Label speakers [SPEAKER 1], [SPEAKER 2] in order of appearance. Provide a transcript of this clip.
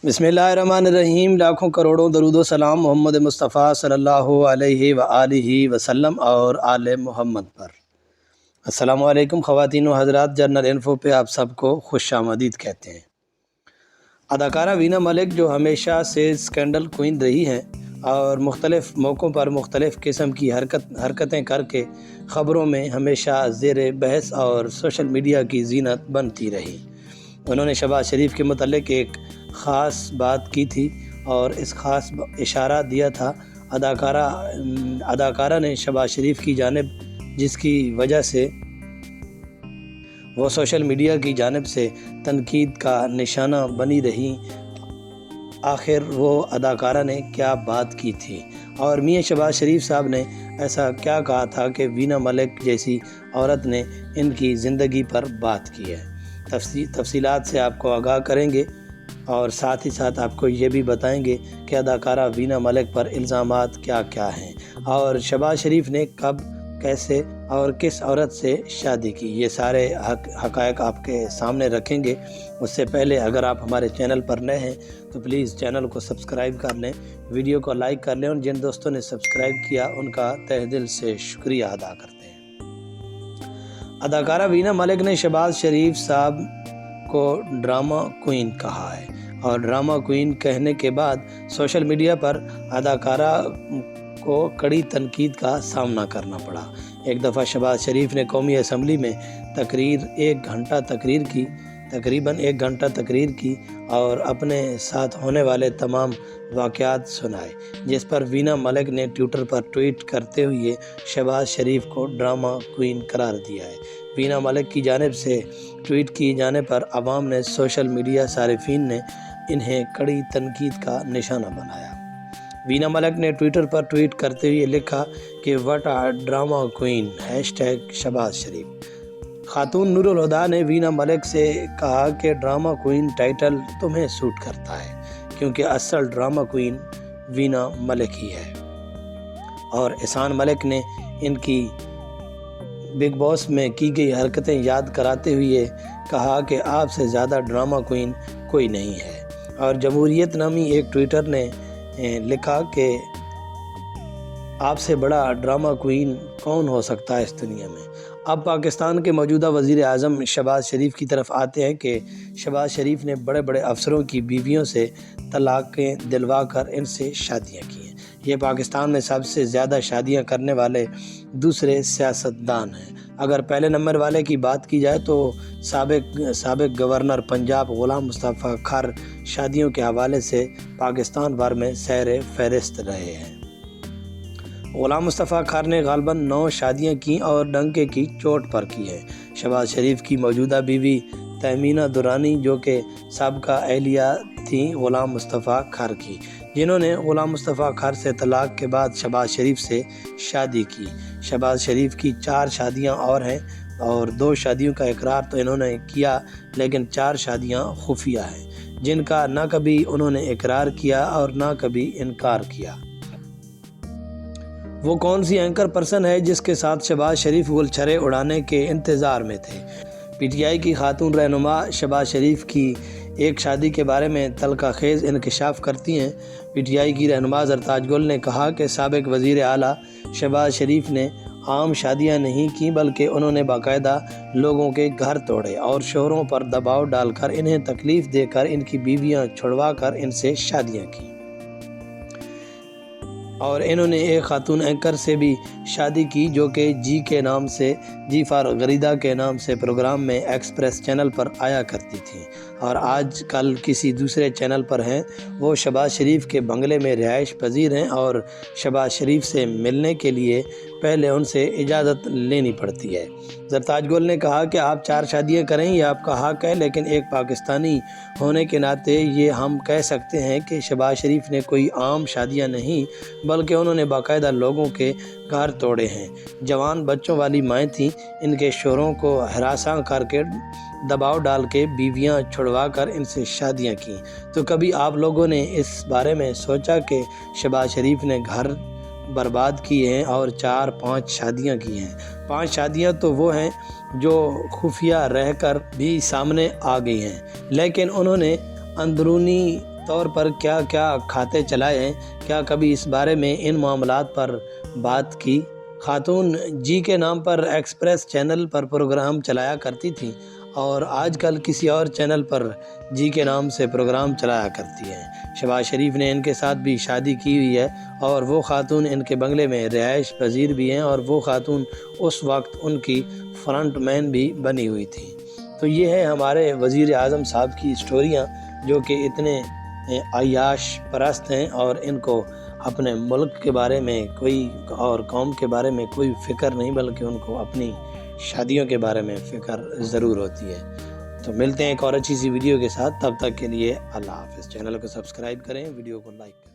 [SPEAKER 1] बिस्मिल्लाहिर्रहमानिर्रहीम। लाखों करोड़ों दरूद व सलाम मोहम्मद मुस्तफ़ा सल्लल्लाहु अलैहि व आलिहि वसल्लम और आले मोहम्मद पर। अस्सलामु अलैकुम ख़वातीन व हज़रात, जर्नल इन्फो पे आप सबको खुशामदीद कहते हैं। अदाकारा वीना मलिक जो हमेशा से स्कैंडल क्वीन रही हैं और मुख्तलिफ़ मौक़ों पर मुख्तलिफ़ किस्म की हरकतें करके ख़बरों में हमेशा ज़ेर बहस और सोशल मीडिया की ज़ीनत बनती रही। उन्होंने शहबाज शरीफ के मुतल्लिक़ एक ख़ास बात की थी और इस ख़ास इशारा दिया था अदाकारा ने शहबाज शरीफ की जानिब, जिसकी वजह से वो सोशल मीडिया की जानिब से तनकीद का निशाना बनी रही। आखिर वो अदाकारा ने क्या बात की थी और मियां शहबाज शरीफ साहब ने ऐसा क्या कहा था कि वीना मलिक जैसी औरत ने इनकी ज़िंदगी पर बात की है। तफसीलात से आपको आगाह करेंगे और साथ ही साथ आपको ये भी बताएंगे कि अदाकारा वीना मलिक पर इल्ज़ामात क्या क्या हैं और शहबाज शरीफ ने कब, कैसे और किस औरत से शादी की। ये सारे हक़ाइक़ आपके सामने रखेंगे। उससे पहले अगर आप हमारे चैनल पर नए हैं तो प्लीज़ चैनल को सब्सक्राइब कर लें, वीडियो को लाइक कर लें और जिन दोस्तों ने सब्सक्राइब किया उनका तहे दिल से शुक्रिया अदा करते हैं। अदाकारा वीना मलिक ने शहबाज शरीफ साहब को ड्रामा क्वीन कहा है और ड्रामा क्वीन कहने के बाद सोशल मीडिया पर अदाकारा को कड़ी तनकीद का सामना करना पड़ा। एक दफ़ा शहबाज शरीफ ने कौमी असम्बली में तकरीबन एक घंटा तकरीर की और अपने साथ होने वाले तमाम वाक़यात सुनाए, जिस पर वीना मलिक ने ट्विटर पर ट्वीट करते हुए शहबाज शरीफ को ड्रामा क्वीन करार दिया है। वीना मलिक की जानिब से ट्वीट किए जाने पर आवाम ने, सोशल मीडिया सारिफीन ने इन्हें कड़ी तनकीद का निशाना बनाया। वीना मलिक ने ट्विटर पर ट्वीट करते हुए लिखा कि what a drama queen, #Shahbaz Sharif. खातून नूरुल हुदा ने वीना मलिक से कहा कि ड्रामा क्वीन टाइटल तुम्हें सूट करता है क्योंकि असल ड्रामा क्वीन वीना मलिक ही है। और एहसान मलिक ने इनकी बिग बॉस में की गई हरकतें याद कराते हुए कहा कि आपसे ज़्यादा ड्रामा क्वीन कोई नहीं है। और जमहूरियत नामी एक ट्विटर ने लिखा कि आपसे बड़ा ड्रामा क्वीन कौन हो सकता है इस दुनिया में। अब पाकिस्तान के मौजूदा वज़ीर आज़म शहबाज शरीफ की तरफ आते हैं कि शहबाज शरीफ ने बड़े बड़े अफसरों की बीवियों से तलाक़ें दिलवा कर इनसे शादियाँ की हैं। ये पाकिस्तान में सबसे ज़्यादा शादियाँ करने वाले दूसरे सियासतदान हैं। अगर पहले नंबर वाले की बात की जाए तो साबिक़ गवर्नर पंजाब ग़ुलाम मुस्तफ़ा खार शादियों के हवाले से पाकिस्तान भर में सैर फहरिस्त रहे हैं। ग़ुलाम मुस्तफ़ा खार ने ग़ालिबन 9 शादियाँ की और डंके की चोट पर की है। शहबाज शरीफ की मौजूदा बीवी तहमीना दुरानी, जो कि साबिक़ा अहलिया थी ग़ुलाम मुस्तफ़ा खार की, जिन्होंने ग़ुलाम मुस्तफ़ा खार से तलाक़ के बाद शहबाज शरीफ से शादी की। शहबाज शरीफ की 4 शादियाँ और हैं और 2 शादियों का इकरार तो इन्होंने किया, लेकिन 4 शादियाँ खुफिया हैं जिनका ना कभी उन्होंने इकरार किया और ना कभी इनकार किया। वो कौन सी एंकर पर्सन है जिसके साथ शहबाज शरीफ गुलछरे उड़ाने के इंतज़ार में थे। पीटीआई की खातून रहनुमा शहबाज शरीफ की एक शादी के बारे में तल्ख़ाखेज़ इंकशाफ करती हैं। पीटीआई की रहनुमा ज़रताज गुल ने कहा कि साबिक़ वज़ीर आला शहबाज शरीफ ने आम शादियां नहीं की, बल्कि उन्होंने बाकायदा लोगों के घर तोड़े और शोहरों पर दबाव डालकर, इन्हें तकलीफ़ देकर, इनकी बीवियां छुड़वा कर इनसे शादियां की। और इन्होंने एक खातून एंकर से भी शादी की जो कि जी फॉर गरीदा के नाम से प्रोग्राम में एक्सप्रेस चैनल पर आया करती थी और आज कल किसी दूसरे चैनल पर हैं। वो शहबाज शरीफ के बंगले में रिहाइश पजीर हैं और शहबाज शरीफ से मिलने के लिए पहले उनसे इजाज़त लेनी पड़ती है। ज़रताज गुल ने कहा कि आप 4 शादियाँ करें, ये आपका हक़ है, लेकिन एक पाकिस्तानी होने के नाते ये हम कह सकते हैं कि शहबाज शरीफ ने कोई आम शादियाँ नहीं, बल्कि उन्होंने बाकायदा लोगों के घर तोड़े हैं। जवान बच्चों वाली माएँ थीं, इनके शोहरों को हरासा करके, दबाव डाल के बीवियाँ छुड़वा कर इनसे शादियाँ की। तो कभी आप लोगों ने इस बारे में सोचा कि शहबाज शरीफ ने घर बर्बाद किए हैं और 4-5 शादियां की हैं। 5 शादियां तो वो हैं जो खुफिया रहकर भी सामने आ गई हैं, लेकिन उन्होंने अंदरूनी طور پر کیا کیا کھاتے چلائے ہیں، کیا کبھی اس بارے میں ان معاملات پر بات کی؟ خاتون جی کے نام پر ایکسپریس چینل پر پروگرام چلایا کرتی تھیں اور آج کل کسی اور چینل پر جی کے نام سے پروگرام چلایا کرتی ہیں۔ شہباز شریف نے ان کے ساتھ بھی شادی کی ہوئی ہے اور وہ خاتون ان کے بنگلے میں رہائش پذیر بھی ہیں اور وہ خاتون اس وقت ان کی فرنٹ مین بھی بنی ہوئی تھی۔ تو یہ ہے ہمارے وزیر اعظم صاحب کی اسٹوریاں، جو کہ اتنے عیاش پرست ہیں اور ان کو اپنے ملک کے بارے میں کوئی اور قوم کے بارے میں کوئی فکر نہیں، بلکہ ان کو اپنی شادیوں کے بارے میں فکر ضرور ہوتی ہے۔ تو ملتے ہیں ایک اور اچھی سی ویڈیو کے ساتھ، تب تک کے لیے اللہ حافظ۔ چینل کو سبسکرائب کریں، ویڈیو کو لائک کریں۔